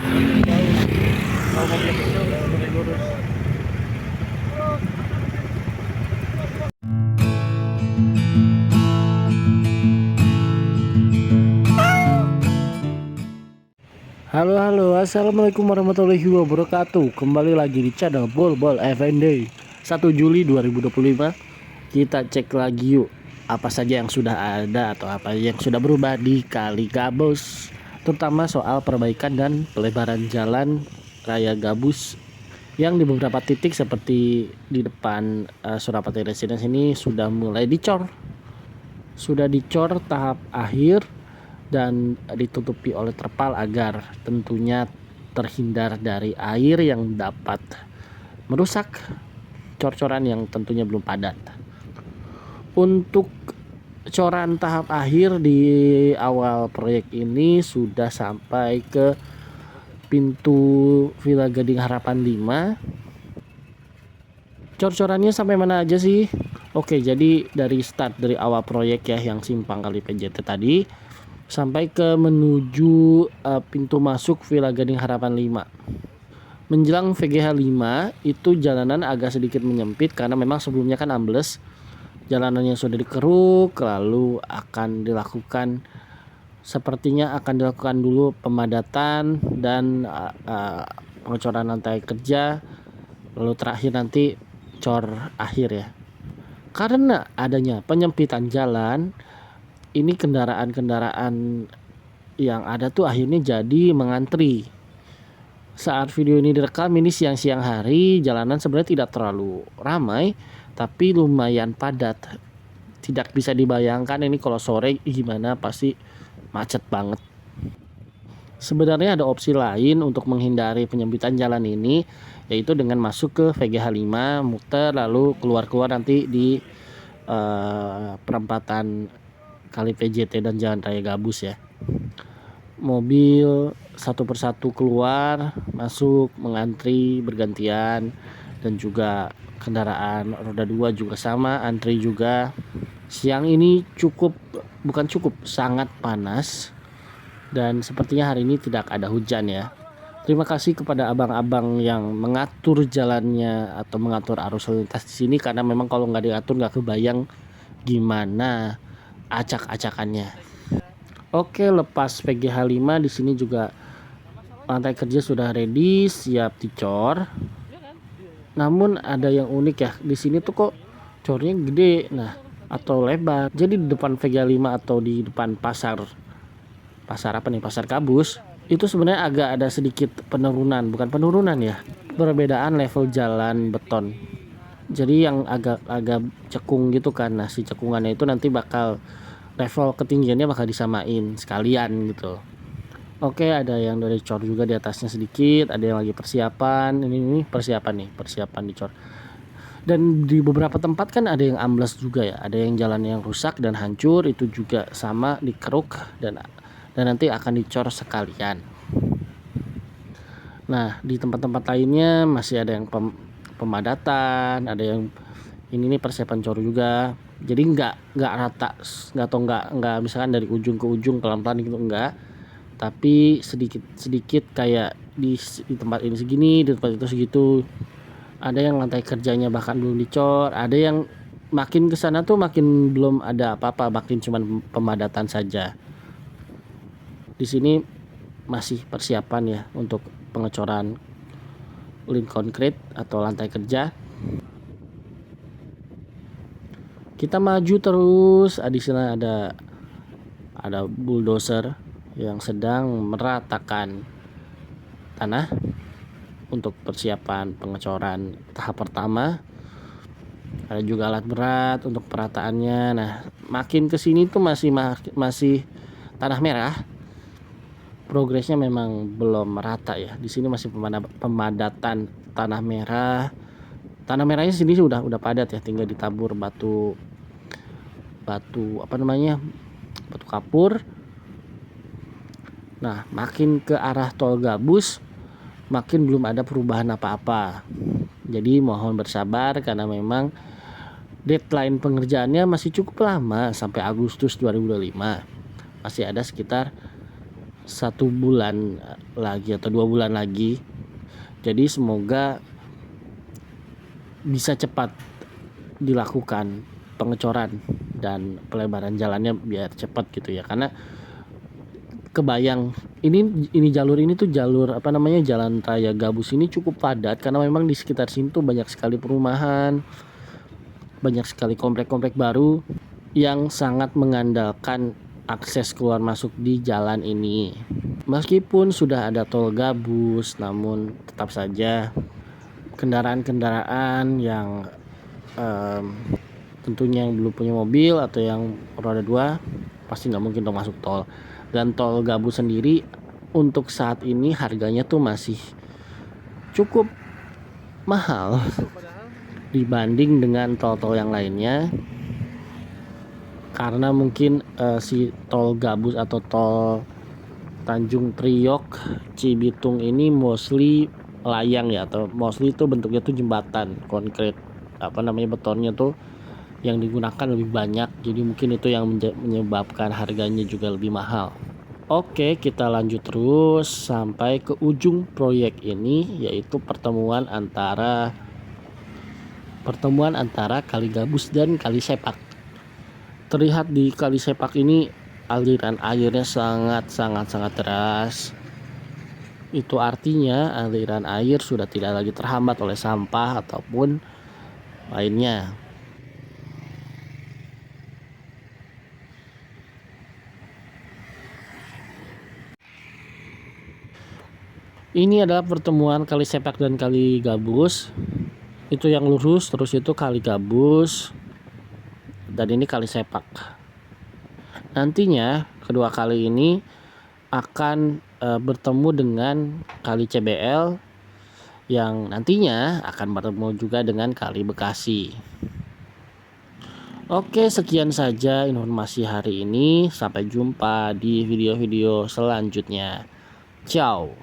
Kalau mobil kecil lebih lurus. Halo halo, assalamualaikum warahmatullahi wabarakatuh. Kembali lagi di channel Bolbol FND. 1 Juli 2025. Kita cek lagi yuk apa saja yang sudah ada atau apa yang sudah berubah di Kali Gabus, terutama soal perbaikan dan pelebaran jalan raya Gabus yang di beberapa titik seperti di depan Surapati Residence ini sudah mulai dicor tahap akhir dan ditutupi oleh terpal agar tentunya terhindar dari air yang dapat merusak cor-coran yang tentunya belum padat. Untuk coran tahap akhir di awal proyek ini sudah sampai ke pintu Villa Gading Harapan 5. Cor-corannya sampai mana aja sih? Oke, jadi dari awal proyek ya, yang simpang kali PJT tadi sampai ke menuju pintu masuk Villa Gading Harapan 5. Menjelang VGH 5 itu jalanan agak sedikit menyempit karena memang sebelumnya kan ambles. Jalanannya sudah dikeruk, lalu sepertinya akan dilakukan dulu pemadatan dan pengecoran lantai kerja, lalu terakhir nanti cor akhir ya. Karena adanya penyempitan jalan, ini kendaraan-kendaraan yang ada tuh akhirnya jadi mengantri. Saat video ini direkam ini siang-siang hari, jalanan sebenarnya tidak terlalu ramai, tapi lumayan padat. Tidak bisa dibayangkan ini kalau sore gimana, pasti macet banget. Sebenarnya ada opsi lain untuk menghindari penyempitan jalan ini, yaitu dengan masuk ke VGH 5, muter lalu keluar-keluar nanti di perempatan Kali PJT dan Jalan Raya Gabus ya. Mobil satu persatu keluar, masuk, mengantri bergantian, dan juga kendaraan roda 2 juga sama, antri juga. Siang ini sangat panas dan sepertinya hari ini tidak ada hujan ya. Terima kasih kepada abang-abang yang mengatur jalannya atau mengatur arus lalu lintas di sini, karena memang kalau nggak diatur nggak kebayang gimana acak-acakannya. Oke, lepas VGH 5 di sini juga lantai kerja sudah ready, siap dicor. Namun ada yang unik ya, di sini tuh kok cornya gede, atau lebar. Jadi di depan VGH 5 atau di depan pasar Gabus itu sebenarnya agak ada sedikit bukan penurunan ya, perbedaan level jalan beton. Jadi yang agak cekung gitu kan. Nah, si cekungannya itu nanti bakal level ketinggiannya bakal disamain sekalian gitu. Oke, ada yang dari cor juga di atasnya sedikit, ada yang lagi persiapan. Ini persiapan dicor. Dan di beberapa tempat kan ada yang amblas juga ya, ada yang jalan yang rusak dan hancur, itu juga sama dikeruk dan nanti akan dicor sekalian. Nah, di tempat-tempat lainnya masih ada yang pemadatan, ada yang ini nih persiapan cor juga. Jadi nggak rata, nggak misalkan dari ujung ke ujung pelan-pelan gitu, enggak. Tapi sedikit kayak di tempat ini segini, di tempat itu segitu. Ada yang lantai kerjanya bahkan belum dicor, ada yang makin ke sana tuh makin belum ada apa-apa, makin cuman pemadatan saja. Di sini masih persiapan ya untuk pengecoran link konkret atau lantai kerja. Kita maju terus, di sana ada bulldozer yang sedang meratakan tanah untuk persiapan pengecoran tahap pertama. Ada juga alat berat untuk perataannya. Nah, makin ke sini tuh masih tanah merah. Progresnya memang belum merata ya. Di sini masih pemadatan tanah merah. Tanah merahnya sini sudah padat ya, tinggal ditabur batu kapur. Nah, makin ke arah tol Gabus makin belum ada perubahan apa-apa. Jadi mohon bersabar karena memang deadline pengerjaannya masih cukup lama, sampai Agustus 2025. Masih ada sekitar 1 bulan lagi atau 2 bulan lagi. Jadi semoga bisa cepat dilakukan pengecoran dan pelebaran jalannya biar cepat gitu ya, karena kebayang ini jalur ini tuh jalur Jalan Raya Gabus ini cukup padat karena memang di sekitar sini tuh banyak sekali perumahan, banyak sekali komplek-komplek baru yang sangat mengandalkan akses keluar masuk di jalan ini. Meskipun sudah ada tol Gabus, namun tetap saja kendaraan-kendaraan yang tentunya yang belum punya mobil atau yang roda 2 pasti nggak mungkin dong masuk tol. Dan tol Gabus sendiri untuk saat ini harganya tuh masih cukup mahal dibanding dengan tol-tol yang lainnya, karena mungkin si tol Gabus atau tol Tanjung Priok Cibitung ini mostly layang ya, atau mostly itu bentuknya tuh jembatan konkret, betonnya tuh yang digunakan lebih banyak, jadi mungkin itu yang menyebabkan harganya juga lebih mahal. Oke, kita lanjut terus sampai ke ujung proyek ini, yaitu pertemuan antara Kali Gabus dan Kali Sepak. Terlihat di Kali Sepak ini aliran airnya sangat deras. Itu artinya aliran air sudah tidak lagi terhambat oleh sampah ataupun lainnya. Ini adalah pertemuan Kali Sepak dan Kali Gabus. Itu yang lurus, terus itu Kali Gabus, dan ini Kali Sepak. Nantinya kedua kali ini akan bertemu dengan Kali CBL yang nantinya akan bertemu juga dengan Kali Bekasi. Oke, sekian saja informasi hari ini. Sampai jumpa di video-video selanjutnya. Ciao.